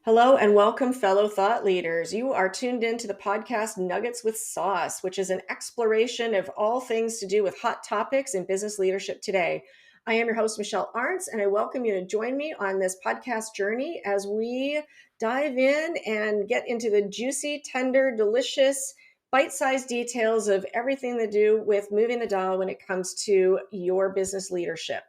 Hello and welcome, fellow thought leaders. You are tuned in to the podcast Nuggets with Sauce, which is an exploration of all things to do with hot topics in business leadership today. I am your host, Michelle Arntz, and I welcome you to join me on this podcast journey as we dive in and get into the juicy, tender, delicious, bite-sized details of everything to do with moving the dial when it comes to your business leadership.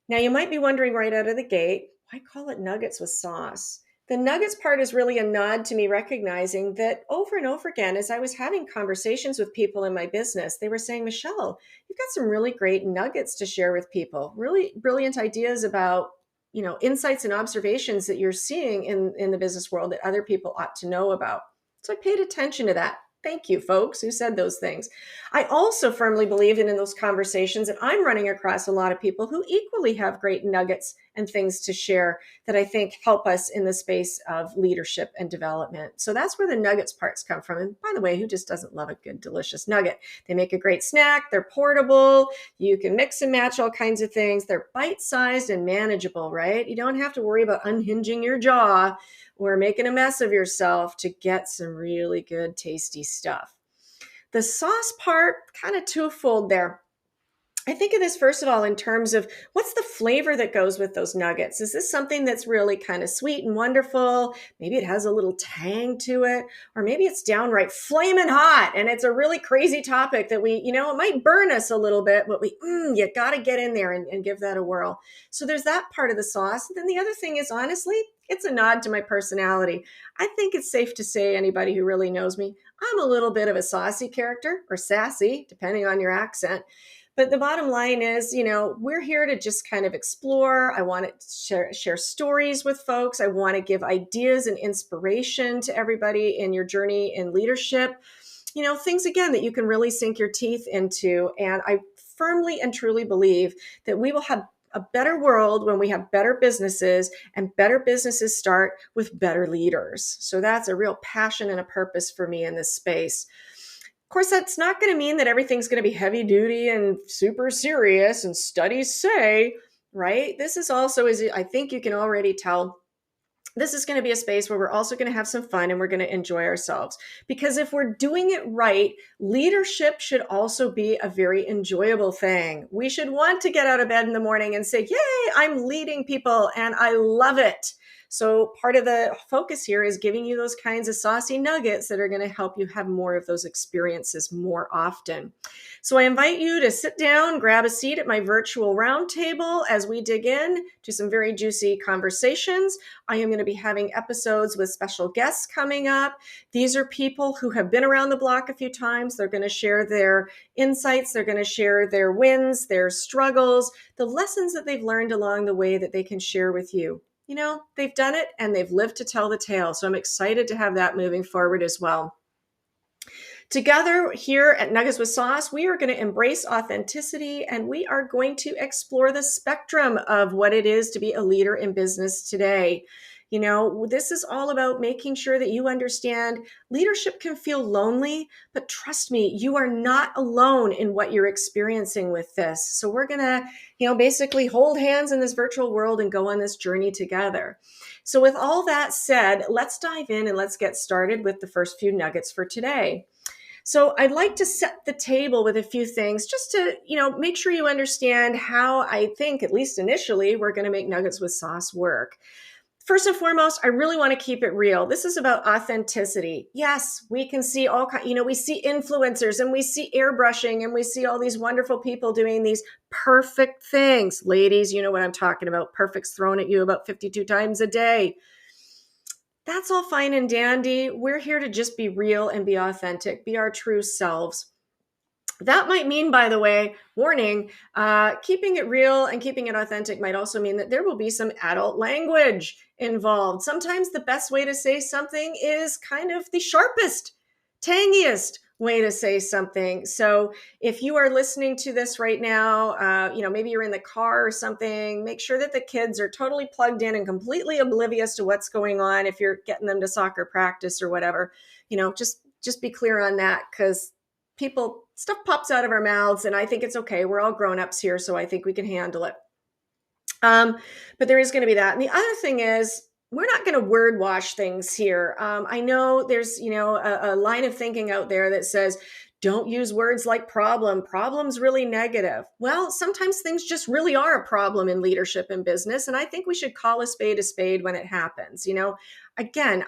Now, you might be wondering right out of the gate, why call it nuggets with sauce? The nuggets part is really a nod to me recognizing that over and over again, as I was having conversations with people in my business, they were saying, Michelle, you've got some really great nuggets to share with people, really brilliant ideas about, insights and observations that you're seeing in the business world that other people ought to know about. So I paid attention to that. Thank you, folks who said those things. I also firmly believe in those conversations that I'm running across a lot of people who equally have great nuggets and things to share that I think help us in the space of leadership and development. So that's where the nuggets parts come from. And by the way, who just doesn't love a good, delicious nugget? They make a great snack. They're portable. You can mix and match all kinds of things. They're bite-sized and manageable, right? You don't have to worry about unhinging your jaw or making a mess of yourself to get some really good, tasty stuff. The sauce part, kind of twofold there. I think of this, first of all, in terms of what's the flavor that goes with those nuggets? Is this something that's really kind of sweet and wonderful? Maybe it has a little tang to it, or maybe it's downright flaming hot and it's a really crazy topic that it might burn us a little bit, but you got to get in there and give that a whirl. So there's that part of the sauce. And then the other thing is, honestly, it's a nod to my personality. I think it's safe to say, anybody who really knows me, I'm a little bit of a saucy character, or sassy, depending on your accent. But the bottom line is, we're here to just kind of explore. I want to share stories with folks. I want to give ideas and inspiration to everybody in your journey in leadership. Things, again, that you can really sink your teeth into. And I firmly and truly believe that we will have a better world when we have better businesses, and better businesses start with better leaders. So that's a real passion and a purpose for me in this space. Of course, that's not going to mean that everything's going to be heavy duty and super serious, and studies say, right? This is also, as I think you can already tell, this is going to be a space where we're also going to have some fun and we're going to enjoy ourselves. Because if we're doing it right, leadership should also be a very enjoyable thing. We should want to get out of bed in the morning and say, yay, I'm leading people and I love it. So part of the focus here is giving you those kinds of saucy nuggets that are going to help you have more of those experiences more often. So I invite you to sit down, grab a seat at my virtual roundtable as we dig in to some very juicy conversations. I am going to be having episodes with special guests coming up. These are people who have been around the block a few times. They're going to share their insights. They're going to share their wins, their struggles, the lessons that they've learned along the way that they can share with you. They've done it and they've lived to tell the tale. So I'm excited to have that moving forward as well. Together here at Nuggets with Sauce, we are going to embrace authenticity, and we are going to explore the spectrum of what it is to be a leader in business today. This is all about making sure that you understand leadership can feel lonely, but trust me, you are not alone in what you're experiencing with this. So we're going to, basically hold hands in this virtual world and go on this journey together. So with all that said, let's dive in and let's get started with the first few nuggets for today. So I'd like to set the table with a few things just to, make sure you understand how I think, at least initially, we're going to make Nuggets with Sauce work. First and foremost, I really want to keep it real. This is about authenticity. Yes, we can see all kinds, we see influencers and we see airbrushing and we see all these wonderful people doing these perfect things. Ladies, you know what I'm talking about. Perfect's thrown at you about 52 times a day. That's all fine and dandy. We're here to just be real and be authentic, be our true selves. That might mean, by the way, warning, keeping it real and keeping it authentic might also mean that there will be some adult language involved. Sometimes the best way to say something is kind of the sharpest, tangiest way to say something. So if you are listening to this right now, maybe you're in the car or something, make sure that the kids are totally plugged in and completely oblivious to what's going on. If you're getting them to soccer practice or whatever, just be clear on that, because stuff pops out of our mouths, and I think it's okay. We're all grown-ups here, so I think we can handle it. But there is going to be that. And the other thing is, we're not going to word wash things here. I know there's, a line of thinking out there that says, don't use words like problem. Problem's really negative. Well, sometimes things just really are a problem in leadership and business. And I think we should call a spade when it happens. Again,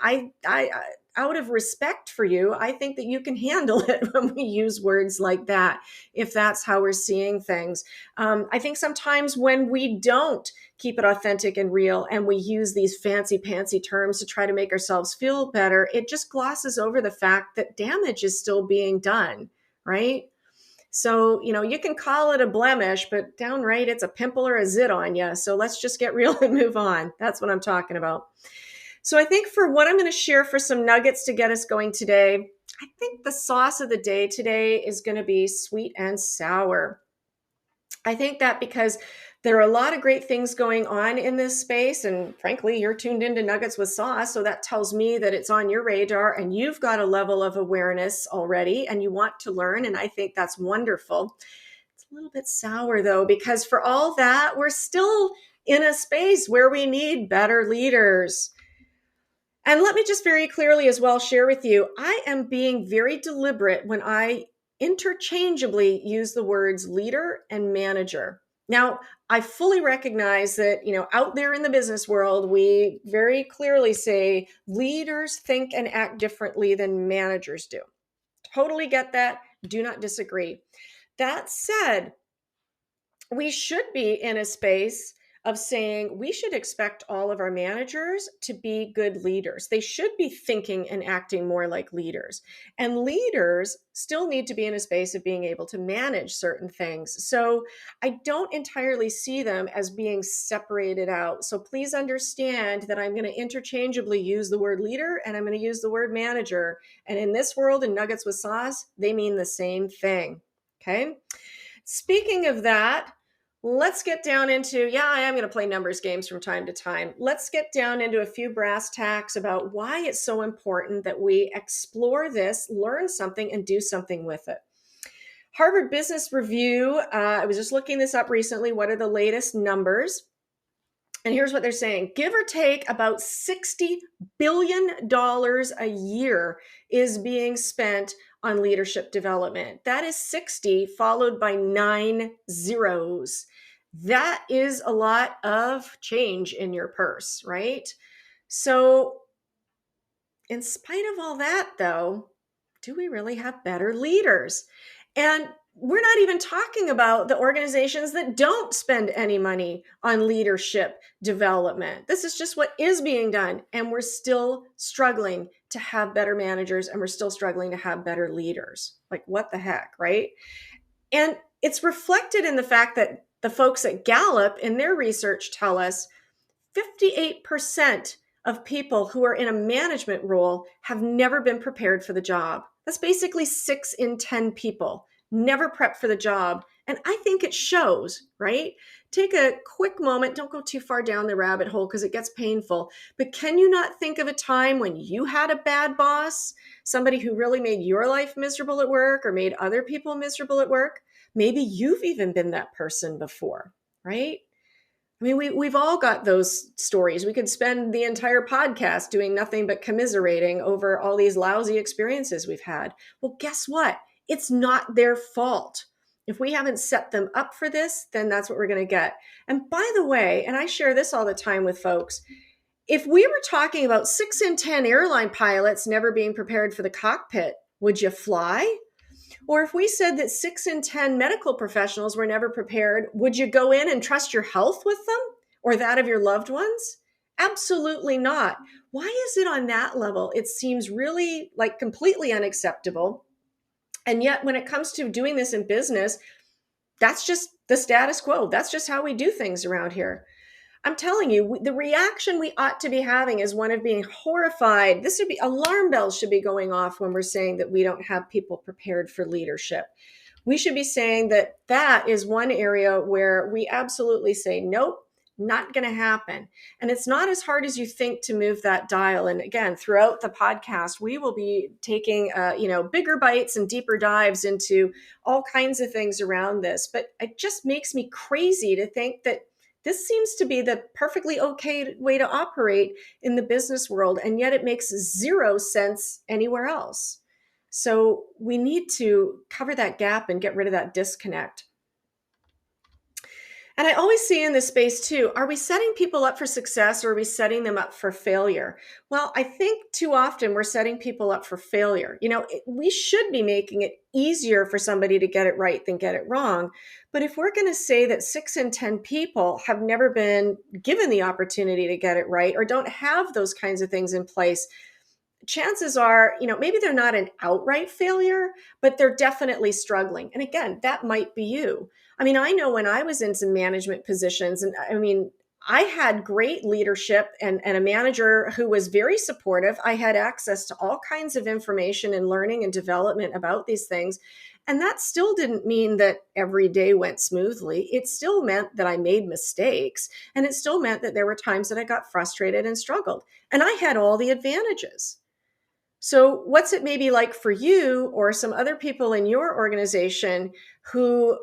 out of respect for you, I think that you can handle it when we use words like that, if that's how we're seeing things. I think sometimes when we don't keep it authentic and real and we use these fancy pantsy terms to try to make ourselves feel better, it just glosses over the fact that damage is still being done, right? So, you can call it a blemish, but downright it's a pimple or a zit on you. So let's just get real and move on. That's what I'm talking about. So I think for what I'm going to share for some nuggets to get us going today, I think the sauce of the day today is going to be sweet and sour. I think that because there are a lot of great things going on in this space, and frankly, you're tuned into Nuggets with Sauce, so that tells me that it's on your radar and you've got a level of awareness already and you want to learn, and I think that's wonderful. It's a little bit sour though, because for all that, we're still in a space where we need better leaders. And let me just very clearly as well share with you, I am being very deliberate when I interchangeably use the words leader and manager. Now, I fully recognize that, out there in the business world, we very clearly say leaders think and act differently than managers do. Totally get that. Do not disagree. That said, we should be in a space of saying we should expect all of our managers to be good leaders. They should be thinking and acting more like leaders. And leaders still need to be in a space of being able to manage certain things. So I don't entirely see them as being separated out. So please understand that I'm going to interchangeably use the word leader and I'm going to use the word manager. And in this world, in Nuggets with Sauce, they mean the same thing. Okay. Speaking of that, let's get down into, I am going to play numbers games from time to time. Let's get down into a few brass tacks about why it's so important that we explore this, learn something, and do something with it. Harvard Business Review, I was just looking this up recently. What are the latest numbers? And here's what they're saying. Give or take about $60 billion a year is being spent on leadership development. That is 60 followed by 9 zeros. That is a lot of change in your purse, right? So in spite of all that, though, do we really have better leaders? And we're not even talking about the organizations that don't spend any money on leadership development. This is just what is being done. And we're still struggling to have better managers and we're still struggling to have better leaders. Like, what the heck, right? And it's reflected in the fact that the folks at Gallup in their research tell us 58% of people who are in a management role have never been prepared for the job. That's basically 6 in 10 people never prepped for the job. And I think it shows, right? Take a quick moment. Don't go too far down the rabbit hole because it gets painful. But can you not think of a time when you had a bad boss, somebody who really made your life miserable at work or made other people miserable at work? Maybe you've even been that person before, right? I mean, we've all got those stories. We could spend the entire podcast doing nothing but commiserating over all these lousy experiences we've had. Well, guess what? It's not their fault. If we haven't set them up for this, then that's what we're going to get. And by the way, and I share this all the time with folks, if we were talking about 6 in 10 airline pilots never being prepared for the cockpit, would you fly? Or if we said that 6 in 10 medical professionals were never prepared, would you go in and trust your health with them or that of your loved ones? Absolutely not. Why is it on that level? It seems really like completely unacceptable. And yet when it comes to doing this in business, that's just the status quo. That's just how we do things around here. I'm telling you, the reaction we ought to be having is one of being horrified. This should be, alarm bells should be going off when we're saying that we don't have people prepared for leadership. We should be saying that that is one area where we absolutely say, nope, not going to happen. And it's not as hard as you think to move that dial. And again, throughout the podcast, we will be taking, bigger bites and deeper dives into all kinds of things around this. But it just makes me crazy to think that This seems to be the perfectly okay way to operate in the business world, and yet it makes zero sense anywhere else. So we need to cover that gap and get rid of that disconnect. And I always see in this space too, are we setting people up for success or are we setting them up for failure? Well, I think too often we're setting people up for failure. We should be making it easier for somebody to get it right than get it wrong. But if we're going to say that 6 in 10 people have never been given the opportunity to get it right or don't have those kinds of things in place, chances are, maybe they're not an outright failure, but they're definitely struggling. And again, that might be you. I mean, I know when I was in some management positions, and I mean, I had great leadership and a manager who was very supportive. I had access to all kinds of information and learning and development about these things. And that still didn't mean that every day went smoothly. It still meant that I made mistakes. And it still meant that there were times that I got frustrated and struggled. And I had all the advantages. So, what's it maybe like for you or some other people in your organization who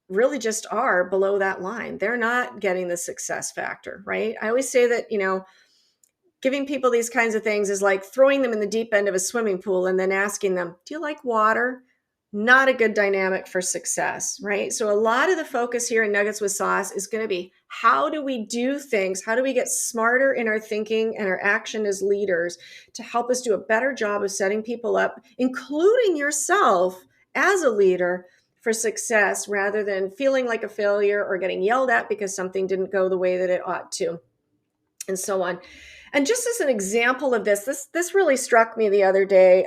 really just are below that line? They're not getting the success factor, right? I always say that, giving people these kinds of things is like throwing them in the deep end of a swimming pool and then asking them, "Do you like water?" Not a good dynamic for success, right? So, a lot of the focus here in Nuggets with Sauce is going to be how do we do things? How do we get smarter in our thinking and our action as leaders to help us do a better job of setting people up, including yourself as a leader, for success rather than feeling like a failure or getting yelled at because something didn't go the way that it ought to, and so on. And just as an example of this really struck me the other day.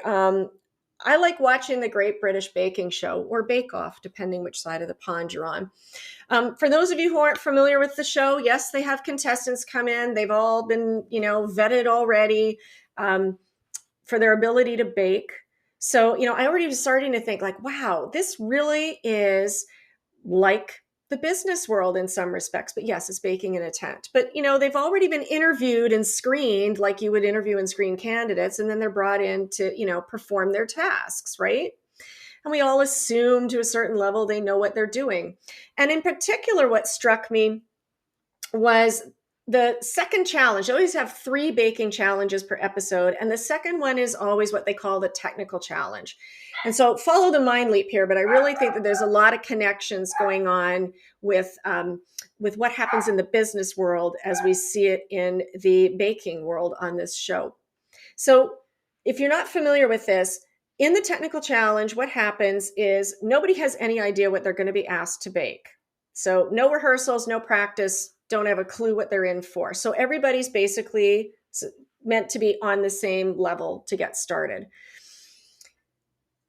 I like watching the Great British Baking Show or Bake Off, depending which side of the pond you're on. For those of you who aren't familiar with the show, yes, they have contestants come in. They've all been, vetted already for their ability to bake. So, I already was starting to think like, wow, this really is like the business world in some respects. But yes, it's baking in a tent. But, they've already been interviewed and screened like you would interview and screen candidates. And then they're brought in to, perform their tasks, right? And we all assume to a certain level they know what they're doing. And in particular, what struck me was the second challenge. They always have 3 baking challenges per episode. And the second one is always what they call the technical challenge. And so follow the mind leap here, but I really think that there's a lot of connections going on with what happens in the business world as we see it in the baking world on this show. So if you're not familiar with this, in the technical challenge, what happens is nobody has any idea what they're going to be asked to bake. So no rehearsals, no practice, don't have a clue what they're in for. So everybody's basically meant to be on the same level to get started.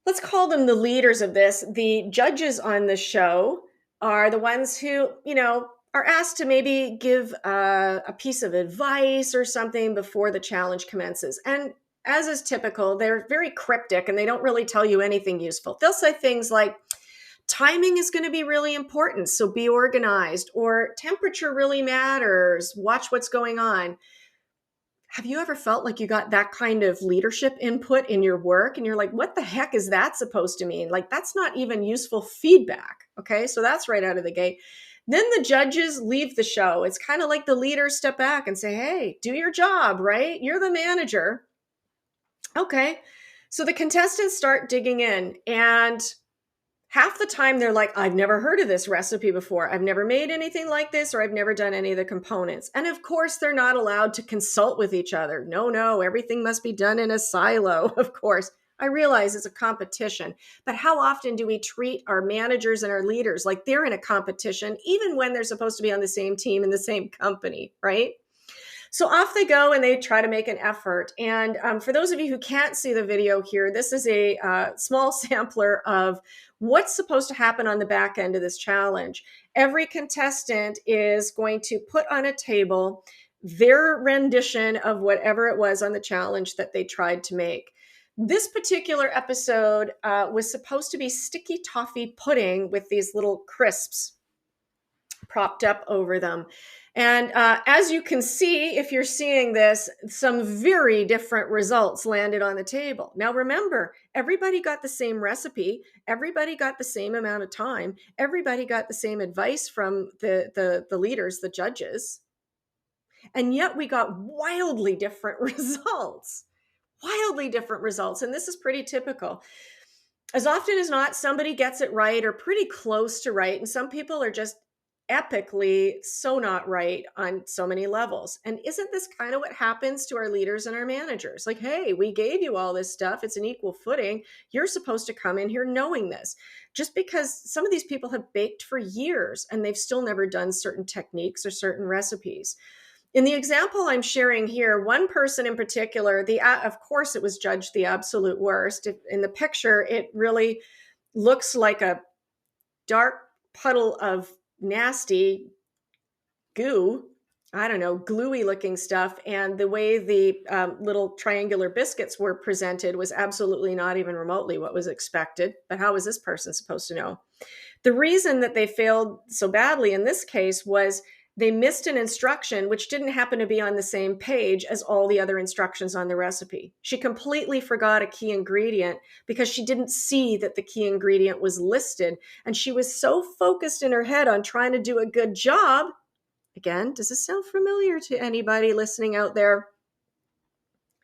Let's call them the leaders of this. The judges on the show are the ones who, are asked to maybe give a piece of advice or something before the challenge commences. And as is typical, they're very cryptic and they don't really tell you anything useful. They'll say things like, timing is going to be really important, so be organized, or temperature really matters, watch what's going on. Have you ever felt like you got that kind of leadership input in your work and you're like, what the heck is that supposed to mean? Like, that's not even useful feedback. Okay, so that's right out of the gate. Then the judges leave the show. It's kind of like the leaders step back and say, hey, do your job, right? You're the manager. Okay, so the contestants start digging in, and half the time they're like, I've never heard of this recipe before. I've never made anything like this, or I've never done any of the components. And of course, they're not allowed to consult with each other. No, everything must be done in a silo, of course. I realize it's a competition, but how often do we treat our managers and our leaders like they're in a competition, even when they're supposed to be on the same team in the same company, right? So off they go and they try to make an effort. And for those of you who can't see the video here, this is a small sampler of what's supposed to happen on the back end of this challenge. Every contestant is going to put on a table their rendition of whatever it was on the challenge that they tried to make. This particular episode was supposed to be sticky toffee pudding with these little crisps propped up over them. And as you can see, if you're seeing this, some very different results landed on the table. Now, remember, everybody got the same recipe. Everybody got the same amount of time. Everybody got the same advice from the leaders, the judges. And yet we got wildly different results. Wildly different results. And this is pretty typical. As often as not, somebody gets it right or pretty close to right. And some people are just epically so not right on so many levels. And isn't this kind of what happens to our leaders and our managers? Like, hey, we gave you all this stuff. It's an equal footing. You're supposed to come in here knowing this. Just because some of these people have baked for years and they've still never done certain techniques or certain recipes. In the example I'm sharing here, one person in particular, of course, it was judged the absolute worst. In the picture, it really looks like a dark puddle of nasty goo. I don't know, gluey looking stuff. And the way the little triangular biscuits were presented was absolutely not even remotely what was expected. But how was this person supposed to know? The reason that they failed so badly in this case was they missed an instruction which didn't happen to be on the same page as all the other instructions on the recipe. She completely forgot a key ingredient because she didn't see that the key ingredient was listed. And she was so focused in her head on trying to do a good job. Again, does this sound familiar to anybody listening out there?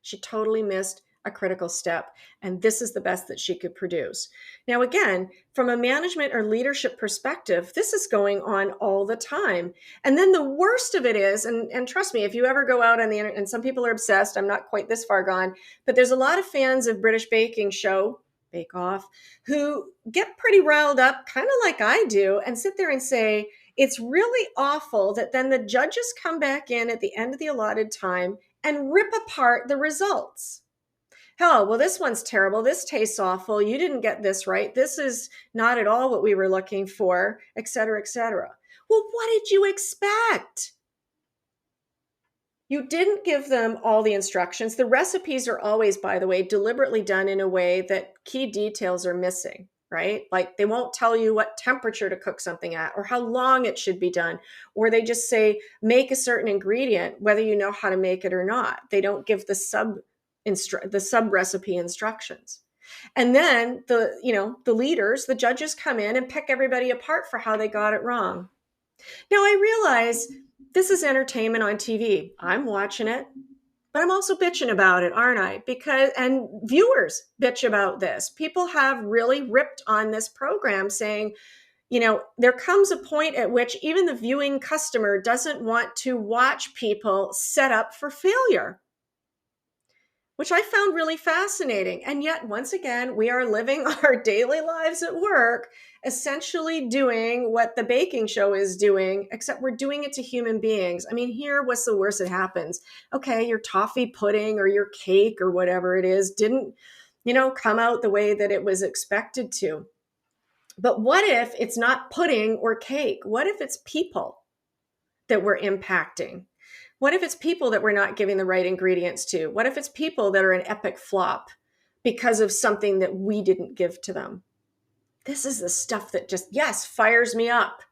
She totally missed a critical step, and this is the best that she could produce. Now, again, from a management or leadership perspective, this is going on all the time. And then the worst of it is, and trust me, if you ever go out on the internet, and some people are obsessed, I'm not quite this far gone, but there's a lot of fans of British baking show, Bake Off, who get pretty riled up, kind of like I do, and sit there and say, it's really awful that then the judges come back in at the end of the allotted time and rip apart the results. Oh, well, this one's terrible. This tastes awful. You didn't get this right. This is not at all what we were looking for, et cetera, et cetera. Well, what did you expect? You didn't give them all the instructions. The recipes are always, by the way, deliberately done in a way that key details are missing, right? Like they won't tell you what temperature to cook something at or how long it should be done. Or they just say, make a certain ingredient, whether you know how to make it or not. They don't give the sub recipe instructions. And then the leaders, the judges come in and pick everybody apart for how they got it wrong. Now I realize this is entertainment on TV. I'm watching it, but I'm also bitching about it, aren't I? And viewers bitch about this. People have really ripped on this program saying, there comes a point at which even the viewing customer doesn't want to watch people set up for failure, which I found really fascinating. And yet, once again, we are living our daily lives at work, essentially doing what the baking show is doing, except we're doing it to human beings. I mean, here, what's the worst that happens? Okay, your toffee pudding or your cake or whatever it is didn't, come out the way that it was expected to. But what if it's not pudding or cake? What if it's people that we're impacting? What if it's people that we're not giving the right ingredients to? What if it's people that are an epic flop because of something that we didn't give to them? This is the stuff that just, yes, fires me up.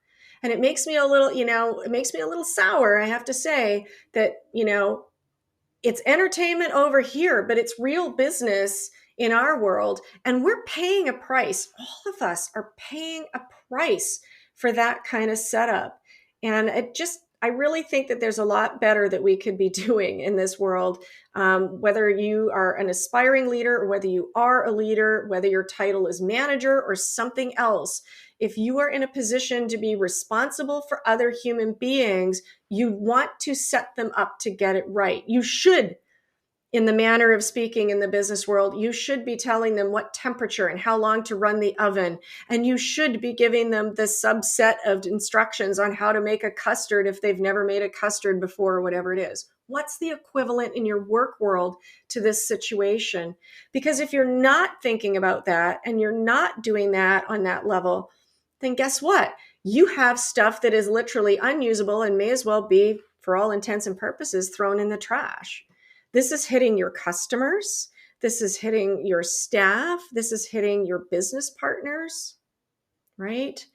And it makes me a little, it makes me a little sour, I have to say, that, it's entertainment over here, but it's real business in our world. And we're paying a price. All of us are paying a price for that kind of setup. And I really think that there's a lot better that we could be doing in this world, whether you are an aspiring leader or whether you are a leader, whether your title is manager or something else. If you are in a position to be responsible for other human beings, you want to set them up to get it right. You should, in the manner of speaking in the business world, you should be telling them what temperature and how long to run the oven. And you should be giving them the subset of instructions on how to make a custard if they've never made a custard before or whatever it is. What's the equivalent in your work world to this situation? Because if you're not thinking about that and you're not doing that on that level, then guess what? You have stuff that is literally unusable and may as well be, for all intents and purposes, thrown in the trash. This is hitting your customers. This is hitting your staff. This is hitting your business partners, right?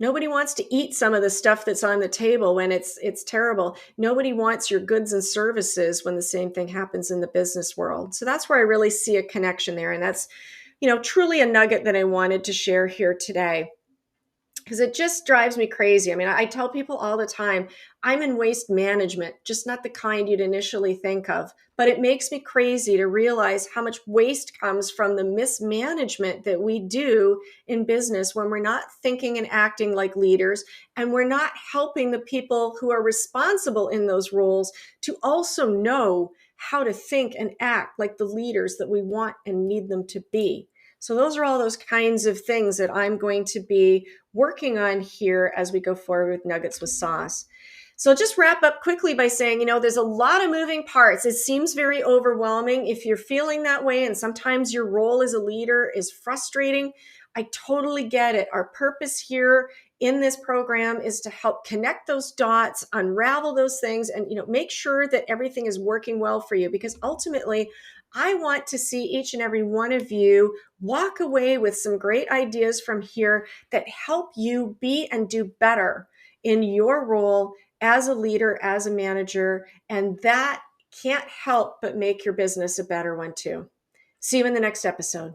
Nobody wants to eat some of the stuff that's on the table when it's terrible. Nobody wants your goods and services when the same thing happens in the business world. So that's where I really see a connection there. And that's, truly a nugget that I wanted to share here today, because it just drives me crazy. I mean, I tell people all the time, I'm in waste management, just not the kind you'd initially think of. But it makes me crazy to realize how much waste comes from the mismanagement that we do in business when we're not thinking and acting like leaders, and we're not helping the people who are responsible in those roles to also know how to think and act like the leaders that we want and need them to be. So those are all those kinds of things that I'm going to be working on here as we go forward with Nuggets with Sauce. So I'll just wrap up quickly by saying, there's a lot of moving parts. It seems very overwhelming. If you're feeling that way, and sometimes your role as a leader is frustrating, I totally get it. Our purpose here in this program is to help connect those dots, unravel those things, and make sure that everything is working well for you, because ultimately I want to see each and every one of you walk away with some great ideas from here that help you be and do better in your role as a leader, as a manager. And that can't help but make your business a better one too. See you in the next episode.